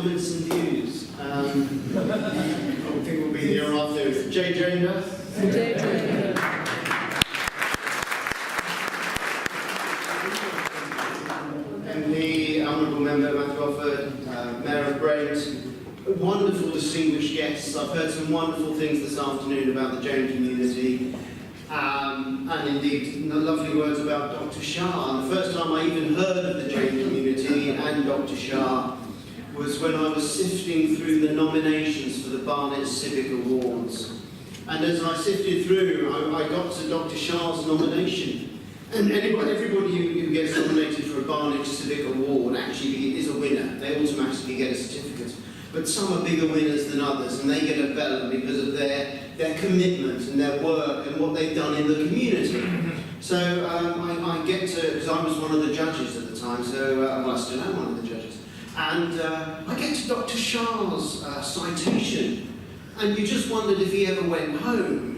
comments and views. I think we'll be here after Jain. The Honourable Member Matthew Offord, Mayor of Brent, wonderful distinguished guests. I've heard some wonderful things this afternoon about the Jain community, and indeed lovely words about Dr. Shah. And the first time I even heard of the Jain community and Dr. Shah was when I was sifting through the nominations for the Barnet Civic Awards. And as I sifted through, I got to Dr. Shah's nomination. And everybody who gets nominated for a Barnet Civic Award actually is a winner. They automatically get a certificate. But some are bigger winners than others, and they get a bell because of their commitment and their work and what they've done in the community. So I get to, because I was one of the judges at the time, so well, I still am one of the judges, and I get to Dr. Shah's citation, and you just wondered if he ever went home.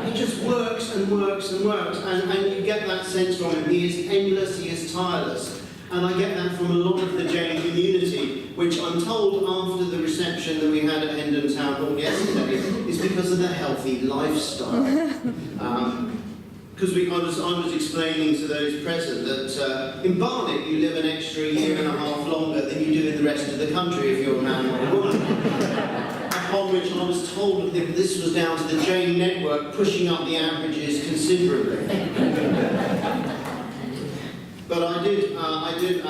He just works and works and works, and you get that sense from him. He is endless, he is tireless. And I get that from a lot of the Jain community, which I'm told after the reception that we had at Hendon Town Hall yesterday is because of their healthy lifestyle. Because I was explaining to those present that in Barnet you live an extra year and a half longer than you do in the rest of the country if you're a man or a woman. Upon which I was told that this was down to the Jain network pushing up the averages considerably. But I did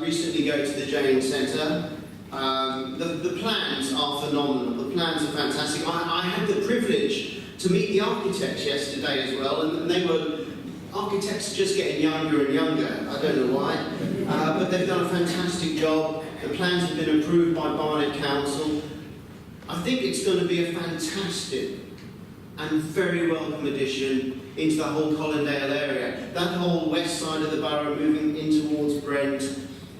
recently go to the Jain Centre. The plans are phenomenal. The plans are fantastic. I had the privilege to meet the architects yesterday as well, and they were architects just getting younger and younger. I don't know why, but they've done a fantastic job. The plans have been approved by Barnet Council. I think it's going to be a fantastic and very welcome addition into the whole Colindale area. That whole west side of the borough moving in towards Brent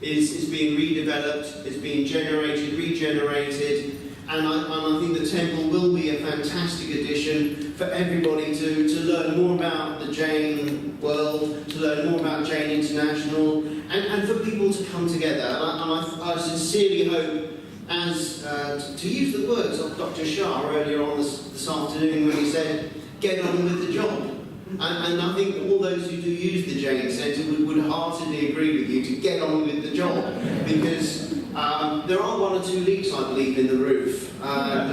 is being redeveloped, is being regenerated, and I think the temple will be a fantastic addition for everybody to learn more about the Jain world, to learn more about Jain International, and for people to come together. And I sincerely hope, as to use the words of Dr. Shah earlier on this afternoon when he said, get on with the job. And I think all those who do use the Jain Centre would heartily agree with you to get on with the job, because there are one or two leaks, I believe, in the roof, and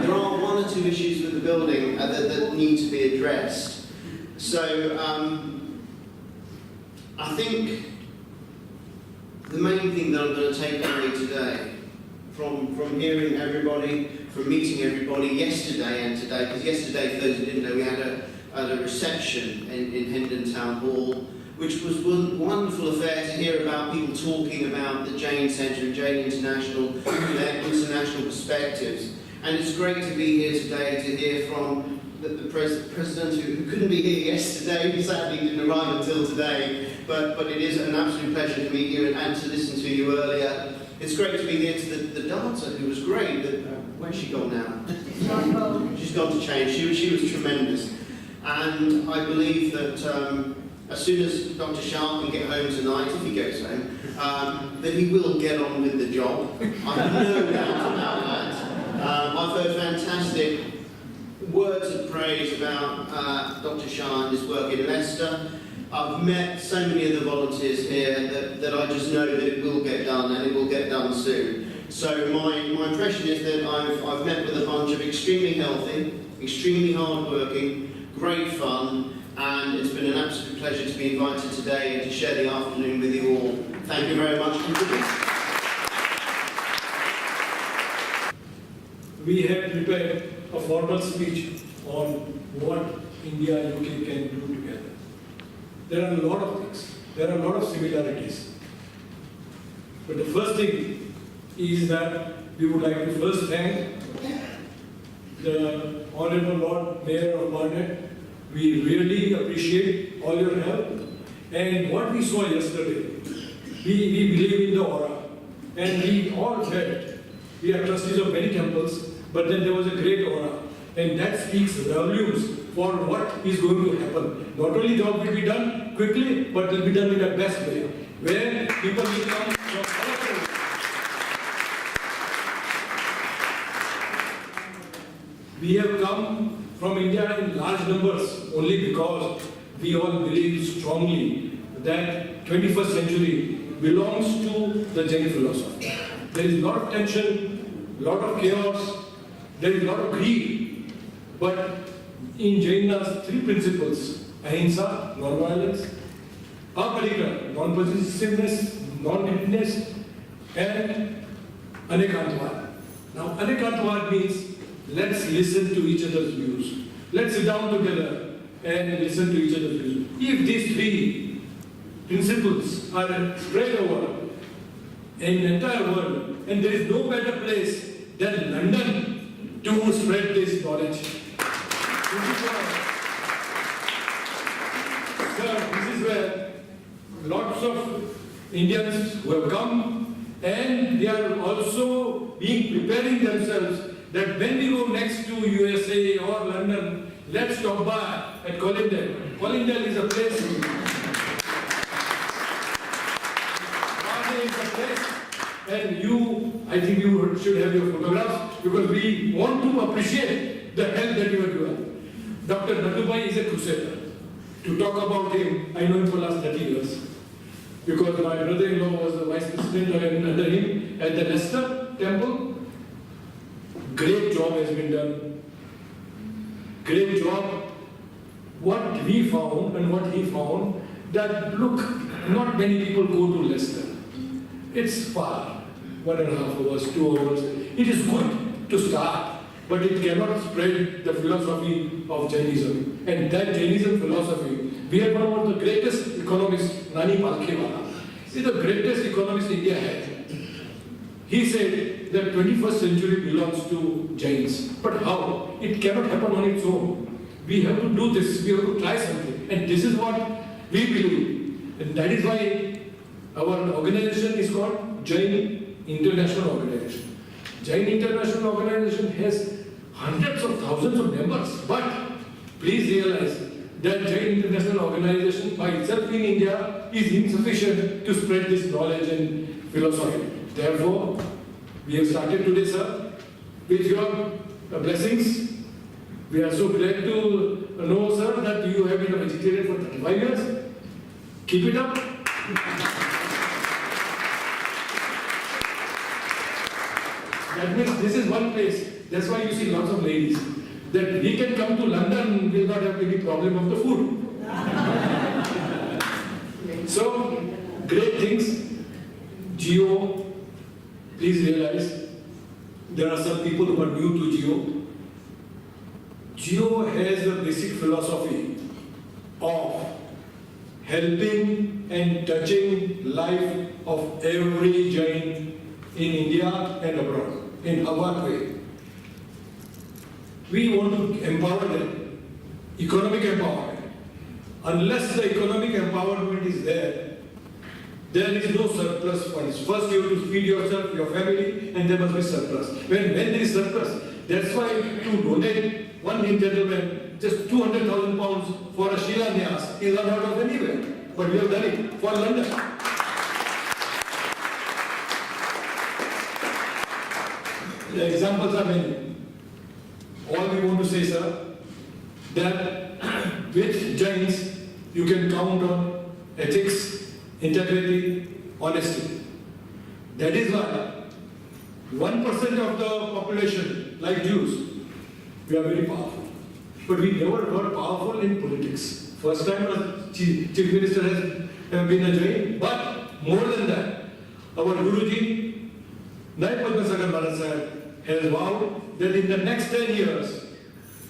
there are one or two issues with the building that need to be addressed. So I think the main thing that I'm going to take away today from hearing everybody, from meeting everybody yesterday and today, because yesterday, for those who didn't know, we had a reception in Hendon Town Hall, which was one wonderful affair to hear about people talking about the Jain Centre and Jain International, their international perspectives. And it's great to be here today to hear from the President who couldn't be here yesterday, he sadly didn't arrive until today, but it is an absolute pleasure to meet you and to listen to you earlier. It's great to be here to the dancer, who was great. Where's she gone now? She's gone to change. She was tremendous. And I believe that as soon as Dr. Shah can get home tonight, if he goes home, that he will get on with the job. I have no doubt about that. I've heard fantastic words of praise about Dr. Shah and his work in Leicester. I've met so many of the volunteers here that I just know that it will get done, and it will get done soon. So my impression is that I've met with a bunch of extremely healthy, extremely hard-working, great fun, and it's been an absolute pleasure to be invited today and to share the afternoon with you all. Thank you very much for coming. We have prepared a formal speech on what India and UK can do together. There are a lot of things. There are a lot of similarities. But the first thing is that we would like to first thank the Honourable Lord Mayor of Barnet. We really appreciate all your help. And what we saw yesterday, we believe in the aura. And we all felt, we are trustees of many temples, but then there was a great aura. And that speaks volumes for what is going to happen. Not only job will be done quickly, but will be done in the best way, where people will come from all over. We have come from India in large numbers only because we all believe strongly that 21st century belongs to the Jain philosophy. There is a lot of tension, a lot of chaos, there is a lot of greed. But in Jaina's three principles, ahimsa, non-violence, aparigra, non-possessiveness, non-greediness, and anekantavad. Now, anekantavad means let's listen to each other's views. Let's sit down together and listen to each other's views. If these three principles are spread over in the entire world, and there is no better place than London to spread this knowledge. This is where lots of Indians who have come, and they are also preparing themselves that when we go next to USA or London, let's stop by at Colindale. Colindale is a place. Is a place, and you, I think you should have your photographs because we want to appreciate the help that you are doing. Dr. Nathubai is a crusader. To talk about him, I know him for the last 30 years because my brother-in-law was the vice president under him at the Leicester Temple. Great job has been done. Great job. What we found and what he found, that look, not many people go to Leicester. It's far, 1.5 hours, 2 hours. It is good to start, but it cannot spread the philosophy of Jainism. And that Jainism philosophy, we have one of the greatest economists, Nani Palkhiwala. He's the greatest economist India had. He said that 21st century belongs to Jains. But how? It cannot happen on its own. We have to do this, we have to try something. And this is what we believe. And that is why our organization is called Jain International Organization. Jain International Organization has hundreds of thousands of members. But please realize that Jain International Organization by itself in India is insufficient to spread this knowledge and philosophy. Therefore, we have started today, sir, with your blessings. We are so glad to know, sir, that you have been a vegetarian for 35 years. Keep it up. That means this is one place. That's why you see lots of ladies. That we can come to London, we will not have any problem of the food. So, great things. JIO, please realize, there are some people who are new to JIO. JIO has a basic philosophy of helping and touching life of every Jain in India and abroad. In our way. We want to empower them, economic empowerment. Unless the economic empowerment is there is no surplus funds. First you have to feed yourself, your family, and there must be surplus. When there is surplus, that's why to donate one gentleman just 200,000 pounds for a Shilanyas is unheard of anywhere. But we have done it for London. The examples are many. All we want to say, sir, that with Jains, you can count on ethics, integrity, honesty. That is why 1% of the population, like Jews, we are very powerful. But we never were powerful in politics. First time a chief minister has been a Jain, but more than that, our Guruji, Naik Padma Sagar Maharaj Sahib, has vowed that in the next 10 years,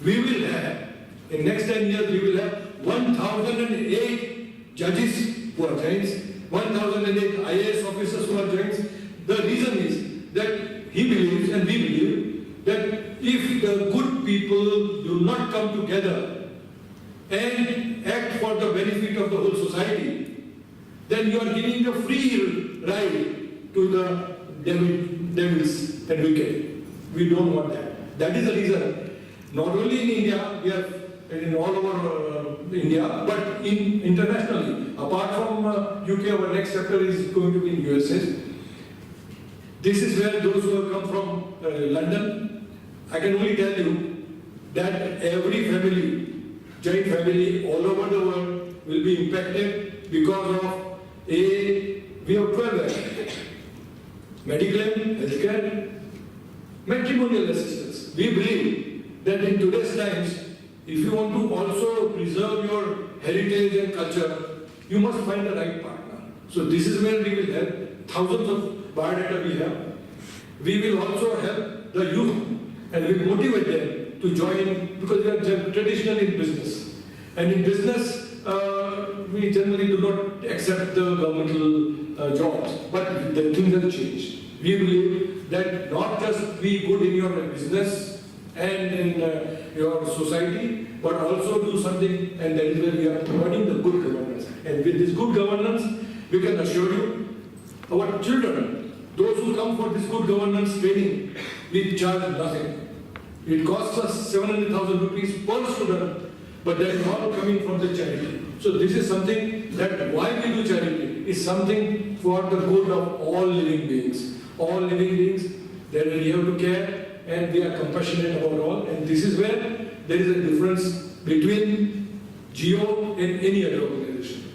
we will have 1,008 judges who are Jains, 1,008 IAS officers who are Jains. The reason is that he believes and we believe that if the good people do not come together and act for the benefit of the whole society, then you are giving a free ride to the devils and wicked. We don't want that. That is the reason. Not only in India, we are in all over India, but internationally. Apart from UK, our next chapter is going to be in USA. This is where those who have come from London, I can only tell you that every family, Jain family all over the world will be impacted because of we have 12 aspects. Medical aid, healthcare, matrimonial assistance. We believe that in today's times, if you want to also preserve your heritage and culture, you must find the right partner. So this is where we will help. Thousands of biodata we have. We will also help the youth and we will motivate them to join because we are traditionally in business. And in business, we generally do not accept the governmental jobs, but the things have changed. We believe that not just be good in your business and in your society, but also do something, and that is where we are providing the good governance. And with this good governance, we can assure you, our children, those who come for this good governance training, we charge nothing. It costs us 700,000 rupees per student, but that is all coming from the charity. So this is something that why we do charity is something for the good of all living beings. All living beings, that we have to care and we are compassionate about all. And this is where there is a difference between JIO and any other organization.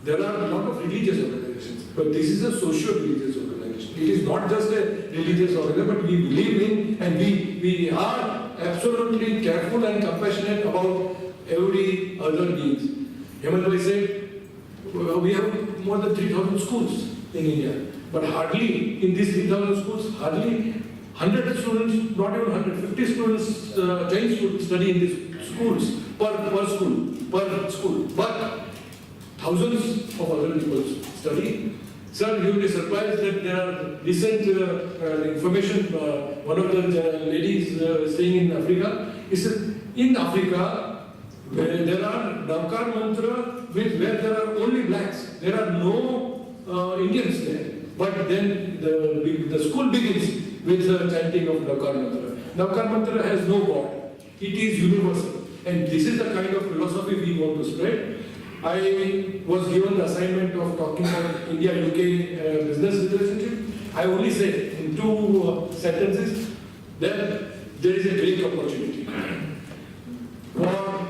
There are a lot of religious organizations, but this is a socio-religious organization. It is not just a religious organization, but we believe in and we are absolutely careful and compassionate about every other beings. Hemal said, we have more than 3,000 schools in India, but hardly in these 3,000 schools, hardly 100 students, not even 150 students, Jain students study in these schools per school, but thousands of other people study. Sir, you will be surprised that there are recent information. One of the ladies staying in Africa, he said, in Africa, where there are Navkar mantra, where there are only blacks, there are no Indians there. But then the school begins with the chanting of Navkar mantra. Navkar mantra has no God. It is universal. And this is the kind of philosophy we want to spread. I was given the assignment of talking about India-UK business relationship. I only say in 2 sentences that there is a great opportunity for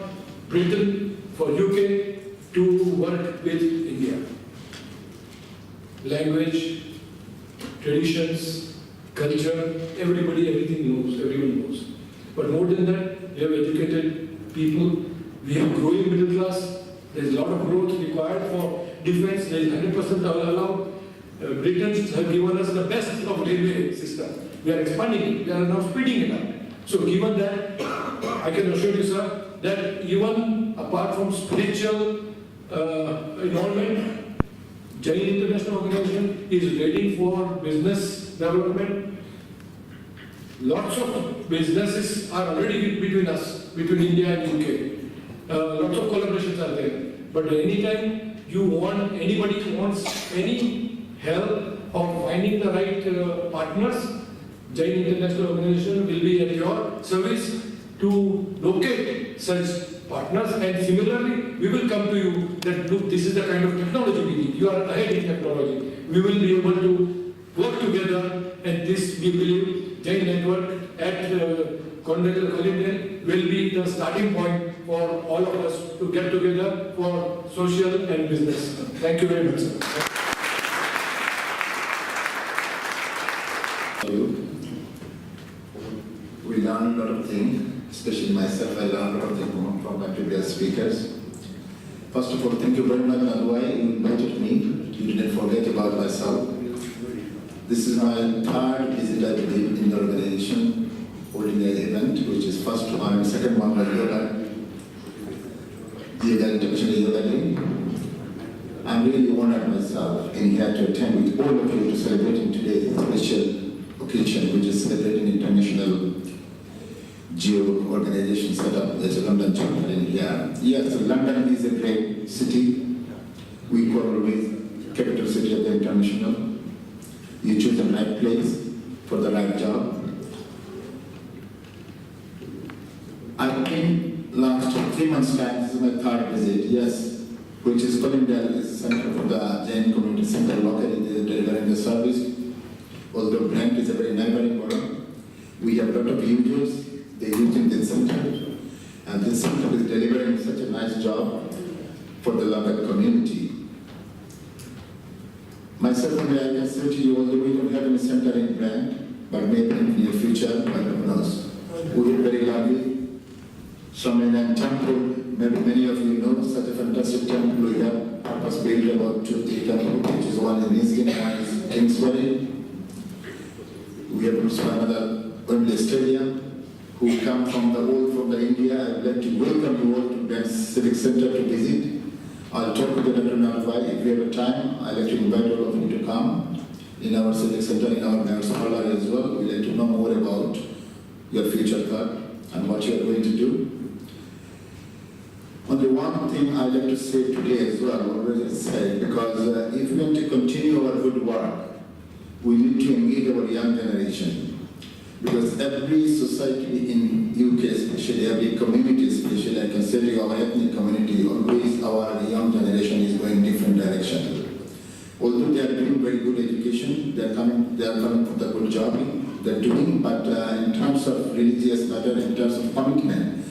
Britain, for UK to work with India. Language, traditions, culture, everything knows, everyone knows. But more than that, we have educated people, we have growing middle class. There is a lot of growth required for defense. There is 100% allowed. Britons have given us the best of railway system. We are expanding it. We are now speeding it up. So given that, I can assure you, sir, that even apart from spiritual involvement, Jain International Organization is ready for business development. Lots of businesses are already between us, between India and UK. Lots of collaborations are there. But anytime you want, anybody who wants any help of finding the right partners, Jain International Organization will be at your service to locate such partners. And similarly, we will come to you that, look, this is the kind of technology we need. You are ahead in technology. We will be able to work together, and this, we believe, Jain Network at Colonial will be the starting point for all of us to get together for social and business. Thank you very much, sir. We learn a lot of things, especially myself, I learned a lot of things from my previous speakers. First of all, thank you very much, Madhwai. You invited me. You didn't forget about myself. This is my 3rd visit, I believe, in the organization, holding the event, which is first one, second one, yoga international yoga day. I'm really honored myself in here to attend with all of you to celebrating today's special occasion, which is celebrating International JIO organization set up as a London chapter in here. Yes, London is a great city. We call always capital city of the international. You choose the right place for the right job. I came last 3 months time, this is my 3rd visit, yes, which is Colindale, is center for the Jain community center locally delivering the service. Although Brent is a very neighboring one, we have a lot of users, They using this center, and this center is delivering such a nice job for the local community. Myself and I can say to you, although we don't have any center in Brand, but maybe in the near future, I don't know. We are very lovely. Swaminarayan Temple, maybe many of you know, such a fantastic temple we have. Was built about 2-3 temples, which is one in Niskin, one is Kingsbury. We have also another Wembley Stadium, who come from the India. I would like to welcome you all to Brand Civic Center to visit. I'll talk with the Dr. Nalwai. If we have time, I'd like to invite all of you to come in our Civic Center, in our Mayor's Parlor as well. We'd like to know more about your future path and what you are going to do. Only one thing I'd like to say today as well, already said, because if we want to continue our good work, we need to engage our young generation. Because every society in UK, especially every community, especially I can say to you, our ethnic community, always our young generation is going different direction. Although they are doing very good education, they are coming for the good job they're doing, but in terms of religious matter, in terms of commitment,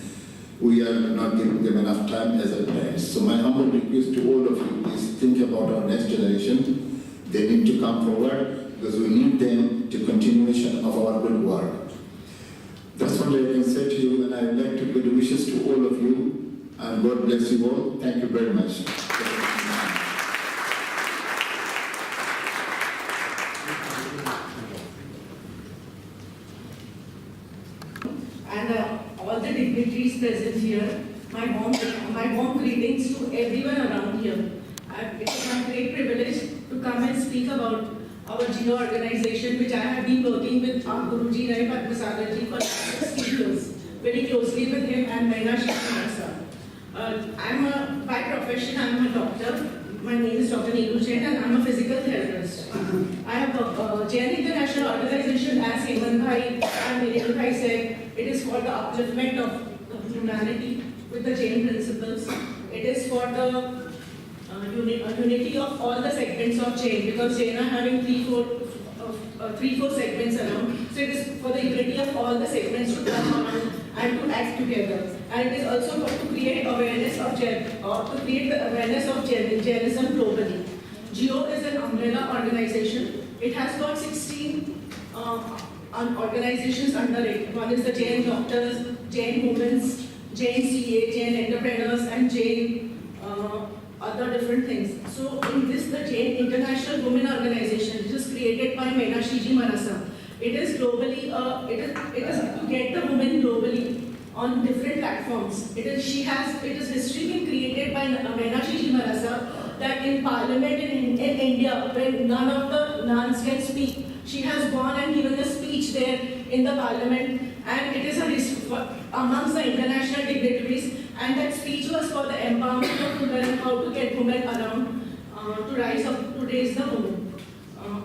we are not giving them enough time as a parents. So my humble request to all of you is think about our next generation. They need to come forward because we need them to continuation of our good work. That's what I can say to you, and I would like to give wishes to all of you, and God bless you all. Thank you very much. And all the dignitaries present here, my warm greetings to everyone around here. It is my great privilege to come and speak about our JIO organization, which I have been working with our Guruji Rai Padmasagarji for 16 years, very closely with him and Maina Shikha. By profession, I am a doctor. My name is Dr. Jain, and I am a physical therapist. I have Jain International Organization, as Hemant Bhai and Miriam Bhai said, it is for the upliftment of humanity with the Jain principles. It is for the unity of all the segments of Jain, because Jain are having three, four segments around. So it is for the unity of all the segments to come around and to act together. And it is also to create awareness of Jainism globally. JIO is an umbrella organization. It has got 16 organizations under it. One is the Jain Doctors, Jain Women's, Jain CA, Jain Entrepreneurs, and Jain other different things. So in this, the Jain International Women Organization, which is created by Meenakshi Ji Manasa, it is globally, it is to get the women globally on different platforms. It is history been created by Meenakshi Ji Manasa that in Parliament in India, when none of the nuns can speak, she has gone and given a speech there in the Parliament, and it is a amongst the international dignitaries. And that speech was for the empowerment of women and how to get women around to rise up, to raise the women.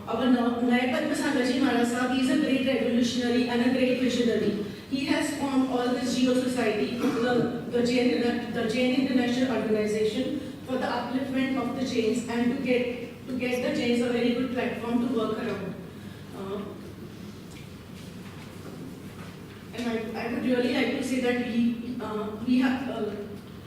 Our Nai Padmasagarji Maharaj Sahib, he is a great revolutionary and a great visionary. He has formed all this JIO society, the Jain International Organization, for the upliftment of the Jains and to get the Jains a very good platform to work around. And I would really like to say that we have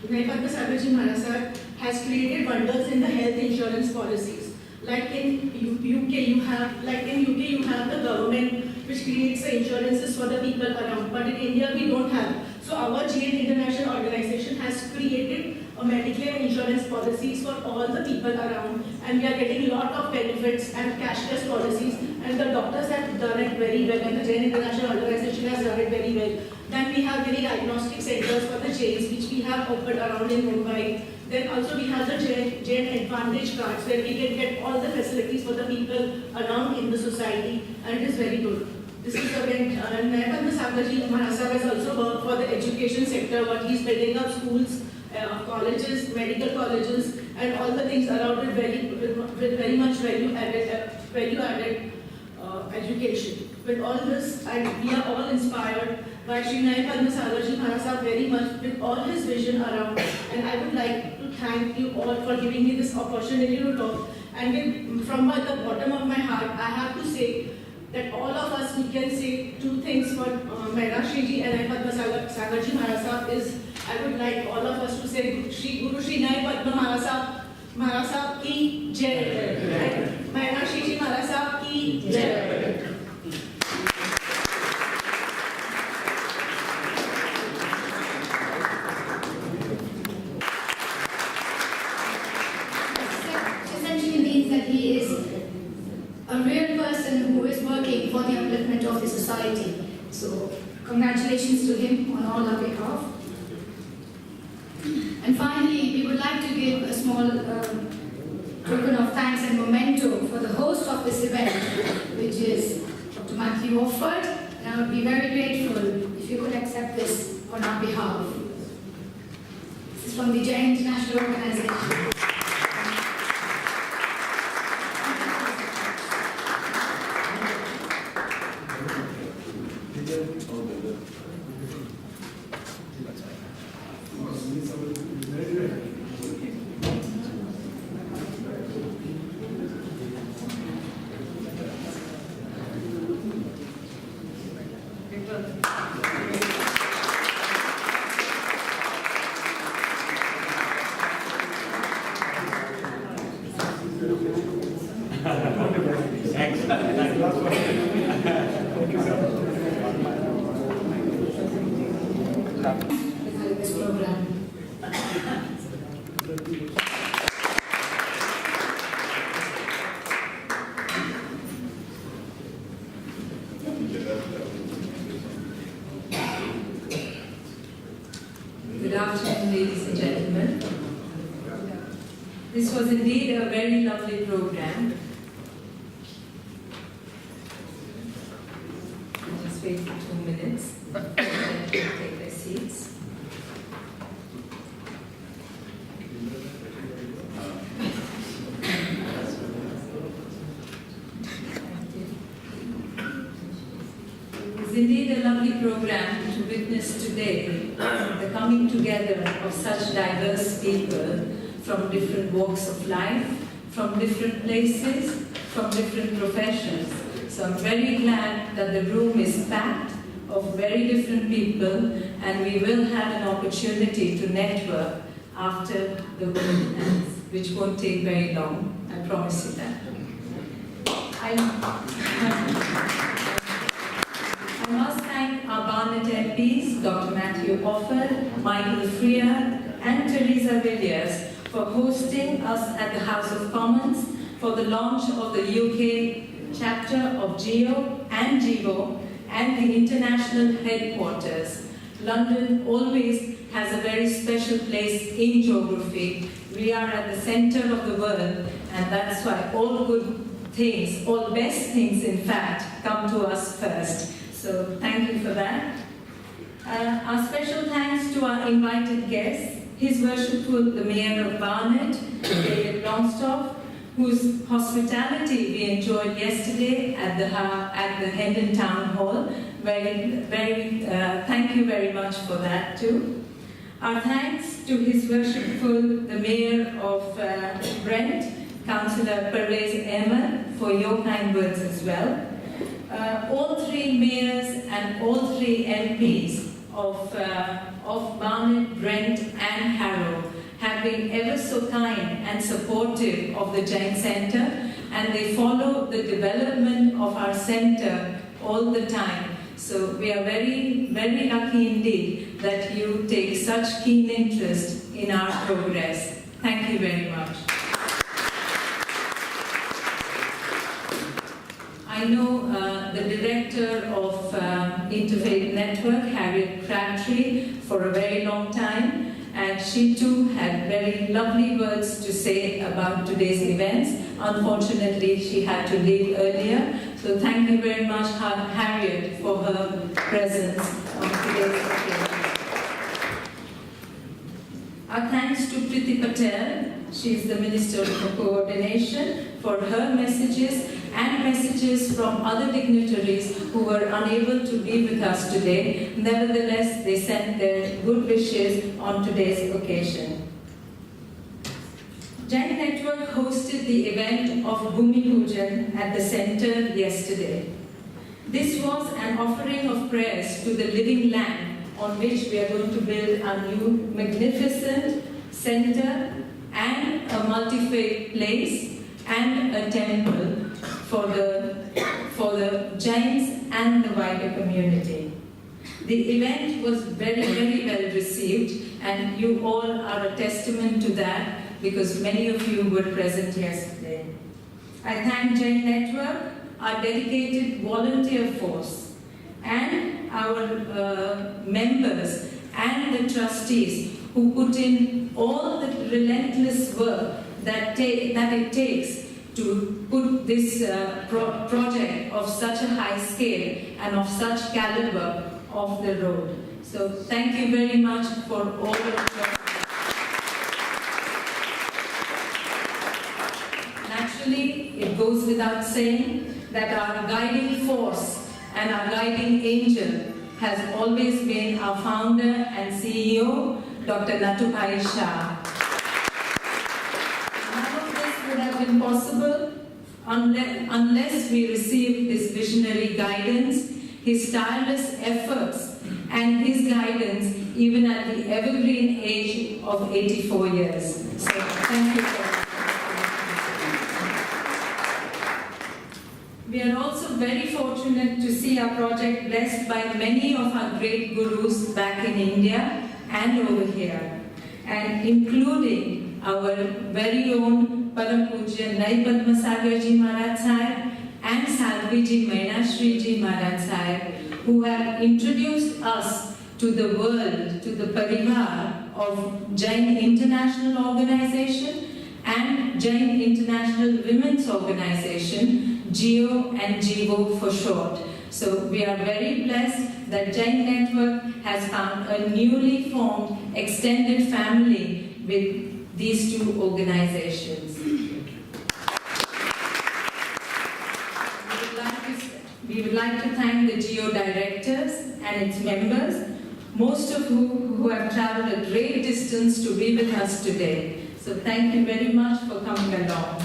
Nai Padmasagarji Maharaj Sahib has created wonders in the health insurance policies. Like in UK, you have the government which creates the insurances for the people around, but in India we don't have. So our Jain International Organization has created a Medicare insurance policies for all the people around, and we are getting a lot of benefits and cashless policies, and the doctors have done it very well, and the Jain International Organization has done it very well. Then we have many diagnostic centers for the Jains, which we have opened around in Mumbai. Then also we have the Jain Advantage cards, where we can get all the facilities for the people around in the society, and it is very good. This is again, Nai Padmasagarji Maharaj has also worked for the education sector, but he's building up schools, colleges, medical colleges, and all the things around it with very much value added education. With all this, we are all inspired by Sri Nai Padmasagarji Maharaj very much with all his vision around, and I would like to thank you all for giving me this opportunity to talk. And from the bottom of my heart, I have to say that all of us, we can say two things for Mehra Shriji and Padma Sagarji Maharaj Sahab is, I would like all of us to say Guru Shri Nai Padma Maharaj Sahab ki Jai. Mehra Shriji Maharaj Sahab ki Jai. Essentially means that he is a real person who is working for the upliftment of the society. So, congratulations to him on all our behalf. And finally, we would like to give a small token of thanks and memento for the host of this event, which is Dr. Matthew Offord. And I would be very grateful if you could accept this on our behalf. This is from the Jain International Organization. This program. Good afternoon, ladies and gentlemen. This was indeed a very lovely program. I'll just wait for 2 minutes. Let people take their seats. It was indeed a lovely program to witness today, the coming together of such diverse people from different walks of life, from different places, from different professions. So I'm very glad that the room is packed of very different people, and we will have an opportunity to network after the women ends, which won't take very long. I promise you that. I must thank our Barnet MPs, Dr. Matthew Offord, Michael Freer, and Teresa Villiers for hosting us at the House of Commons for the launch of the UK chapter of JIO and JIO and the international headquarters. London always has a very special place in geography. We are at the center of the world, and that's why all good things, all best things in fact, come to us first. So thank you for that. Our special thanks to our invited guests, His Worshipful the Mayor of Barnet, David Longstaff, whose hospitality we enjoyed yesterday at the Hendon Town Hall. Thank you very much for that too. Our thanks to His Worshipful the Mayor of Brent, Councillor Pervez Ahmed, for your kind words as well. All three mayors and all three MPs of Barnet, Brent and Harrow have been ever so kind and supportive of the Jain Centre, and they follow the development of our centre all the time. So we are very, very lucky indeed that you take such keen interest in our progress. Thank you very much. I know the director of Interfaith Network, Harriet Crabtree, for a very long time, and she too had very lovely words to say about today's events. Unfortunately, she had to leave earlier, so thank you very much, Harriet, for her presence on today's occasion. Our thanks to Priti Patel, she is the Minister for Coordination, for her messages and messages from other dignitaries who were unable to be with us today. Nevertheless, they sent their good wishes on today's occasion. Jain Network hosted the event of Bhumi Pujan at the centre yesterday. This was an offering of prayers to the living land on which we are going to build a new magnificent center and a multi-faith place and a temple for the Jains and the wider community. The event was very, very well received, and you all are a testament to that because many of you were present yesterday. I thank Jain Network, our dedicated volunteer force, and our members and the trustees who put in all the relentless work that it takes to put this project of such a high scale and of such caliber off the road. So thank you very much for all of your. Naturally, it goes without saying that our guiding force and our guiding angel has always been our founder and CEO, Dr. Natubhai Shah. None of this would have been possible unless we received his visionary guidance, his tireless efforts, and his guidance even at the evergreen age of 84 years. So thank you for that. We are also very fortunate to see our project blessed by many of our great gurus back in India and over here, and including our very own Param Pujya Nai Padmasagar Ji Maharaj Sahib and Sadhvi Ji Mainashri Ji Maharaj Sahib, who have introduced us to the world, to the parivar of Jain International Organization and Jain International Women's Organization, JIO and JIO for short. So we are very blessed that Jain Network has found a newly formed extended family with these two organizations. We would like to thank the JIO directors and its members, most of who have traveled a great distance to be with us today. So thank you very much for coming along.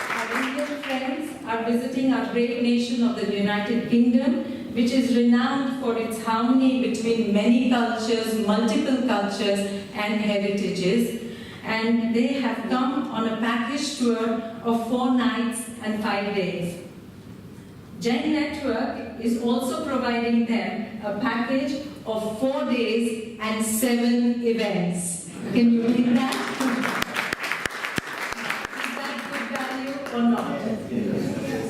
Our Indian friends are visiting our great nation of the United Kingdom, which is renowned for its harmony between many cultures, multiple cultures and heritages. And they have come on a package tour of 4 nights and 5 days. Jain Network is also providing them a package of 4 days and 7 events. Can you read that? Is that good value or not?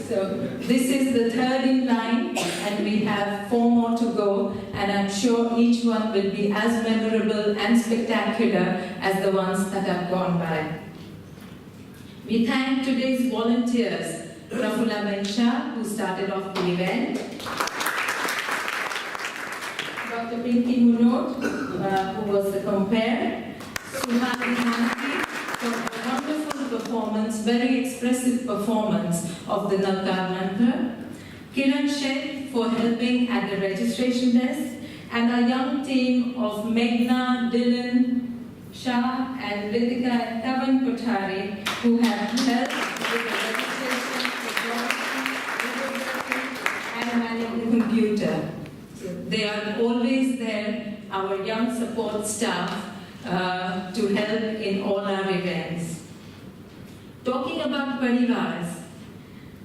So this is the 3rd in line, and we have 4 more to go, and I'm sure each one will be as memorable and spectacular as the ones that have gone by. We thank today's volunteers, Prafula Mensha, who started off the event, Dr. Pinky Munot, who was the compare, Suhani Hanki, for a wonderful performance, very expressive performance of the Nalkar Mantra, Kiran Shet for helping at the registration desk, and our young team of Meghna, Dylan, Shah, and Ritika and Kavan Kothari, who have helped with the registration, photography, and managing the computer. So they are always there, our young support staff, to help in all our events. Talking about parivars,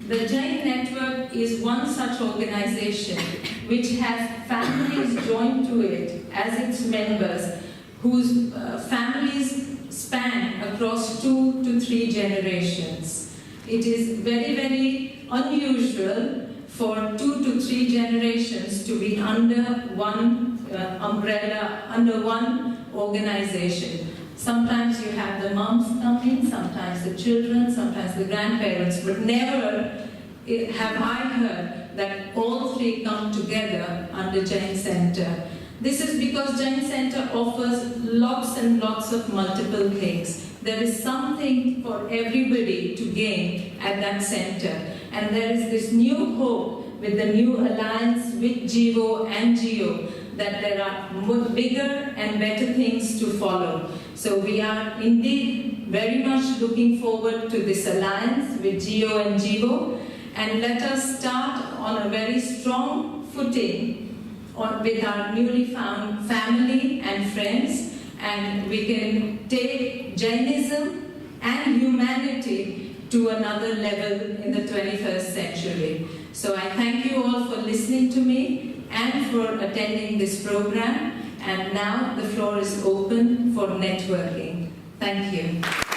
the Jain Network is one such organization which has families joined to it as its members, whose families span across 2 to 3 generations. It is very, very unusual for 2 to 3 generations to be under one umbrella, under one organization. Sometimes you have the moms coming, sometimes the children, sometimes the grandparents, but never have I heard that all 3 come together under Jain Center. This is because Jain Center offers lots and lots of multiple things. There is something for everybody to gain at that center. And there is this new hope with the new alliance with JIO and JIO that there are bigger and better things to follow. So we are indeed very much looking forward to this alliance with JIO and JIO. and let us start on a very strong footing with our newly found family and friends, and we can take Jainism and humanity to another level in the 21st century. So I thank you all for listening to me and for attending this program. And now the floor is open for networking. Thank you.